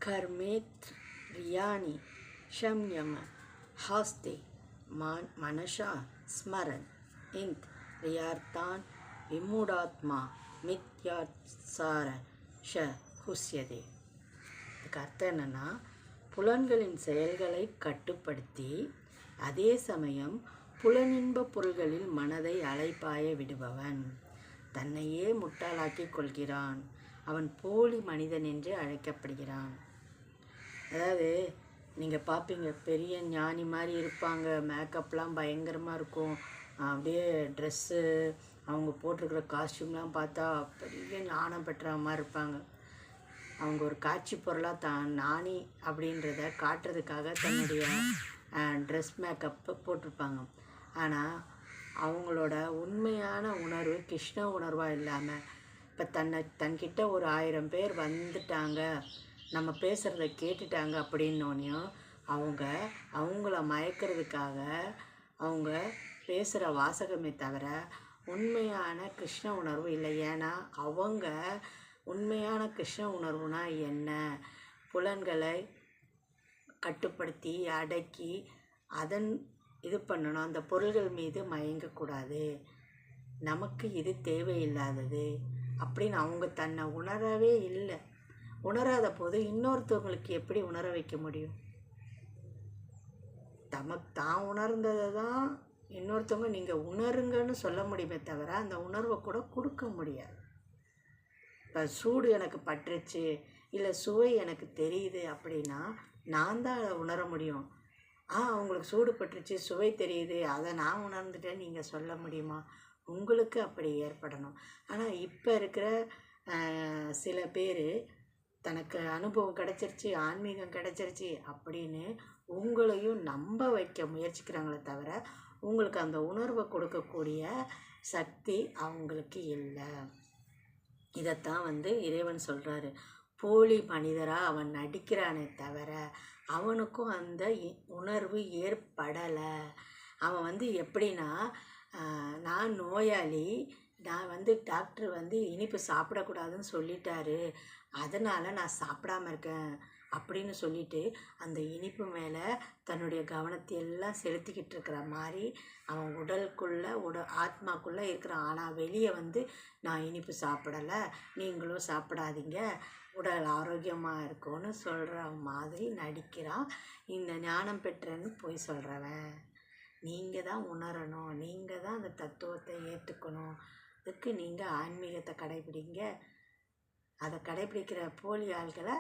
कर्मेत् रियानि शम्यम हास्ते मनसा स्मरन् इंद रियार्तान् विमूढात्मा मिथ्याचार ஷ ஹுஸ்யதே. இதுக்கு அர்த்தம் என்னென்னா, புலன்களின் செயல்களை கட்டுப்படுத்தி அதே சமயம் புலனின்ப பொருள்களில் மனதை அலைப்பாய விடுபவன் தன்னையே முட்டாளாக்கி கொள்கிறான். அவன் போலி மனிதன் என்று அழைக்கப்படுகிறான். அதாவது நீங்கள் பார்ப்பீங்க, பெரிய ஞானி மாதிரி இருப்பாங்க, மேக்கப்லாம் பயங்கரமாக இருக்கும், அப்படியே ட்ரெஸ்ஸு அவங்க போட்டிருக்கிற காஸ்டியூம்லாம் பார்த்தா பெரிய ஞானம் பெற்ற மாதிரி இருப்பாங்க. அவங்க ஒரு காட்சி பொருளாக தான் ஞானி அப்படின்றத காட்டுறதுக்காக தன்னுடைய ட்ரெஸ் மேக்கப்பு போட்டிருப்பாங்க. ஆனால் அவங்களோட உண்மையான உணர்வு கிருஷ்ண உணர்வாக இல்லாமல், இப்போ தன்கிட்ட ஒரு 1000 பேர் வந்துட்டாங்க, நம்ம பேசுகிறத கேட்டுட்டாங்க அப்படின்னோனையும் அவங்கள மயக்கிறதுக்காக அவங்க பேசுகிற வாசகமே தவிர உண்மையான கிருஷ்ண உணர்வு இல்லை. ஏன்னா அவங்க உண்மையான கிருஷ்ண உணர்வுனா என்ன? புலன்களை கட்டுப்படுத்தி அடக்கி அதன் இது பண்ணணும், அந்த பொருள்கள் மீது மயங்கக்கூடாது, நமக்கு இது தேவையில்லாதது அப்படின்னு அவங்க தன்னை உணரவே இல்லை. உணராத போது இன்னொருத்தவங்களுக்கு எப்படி உணர வைக்க முடியும்? தான் உணர்ந்ததை தான் இன்னொருத்தவங்க நீங்கள் உணருங்கன்னு சொல்ல முடியுமே தவிர அந்த உணர்வை கூட கொடுக்க முடியாது. இப்போ சூடு எனக்கு பட்டுருச்சு, இல்லை சுவை எனக்கு தெரியுது அப்படின்னா நான் தான் அதை உணர முடியும். அவங்களுக்கு சூடு பட்டுருச்சு, சுவை தெரியுது, அதை நான் உணர்ந்துட்டேன் நீங்கள் சொல்ல முடியுமா? உங்களுக்கு அப்படி ஏற்படணும். ஆனால் இப்போ இருக்கிற சில பேர் தனக்கு அனுபவம் கிடச்சிருச்சு, ஆன்மீகம் கிடச்சிருச்சு அப்படின்னு உங்களையும் நம்ப வைக்க முயற்சிக்கிறாங்களே தவிர உங்களுக்கு அந்த உணர்வை கொடுக்கக்கூடிய சக்தி அவங்களுக்கு இல்லை. இதைத்தான் இறைவன் சொல்கிறாரு. போலி மனிதராக அவன் நடிக்கிறானே தவிர அவனுக்கும் அந்த உணர்வு ஏற்படலை. அவன் எப்படின்னா, நான் நோயாளி, நான் டாக்டர் இனிப்பு சாப்பிடக்கூடாதுன்னு சொல்லிட்டாரு, அதனால் நான் சாப்பிடாமல் இருக்கேன் அப்படின்னு சொல்லிட்டு அந்த இனிப்பு மேலே தன்னுடைய கவனத்தை எல்லாம் செலுத்திக்கிட்டு இருக்கிற மாதிரி அவன் ஆத்மாக்குள்ளே இருக்கிறான். ஆனால் வெளியே நான் இனிப்பு சாப்பிடலை, நீங்களும் சாப்பிடாதீங்க, உடல் ஆரோக்கியமாக இருக்கும்னு சொல்கிற மாதிரி நடிக்கிறான். இந்த ஞானம் பெற்றன்னு போய் சொல்கிறவன். நீங்கள் தான் உணரணும், நீங்கள் தான் அந்த தத்துவத்தை ஏற்றுக்கணும், அதுக்கு நீங்கள் ஆன்மீகத்தை கடைபிடிங்க. அதை கடைபிடிக்கிற போலி ஆள்களை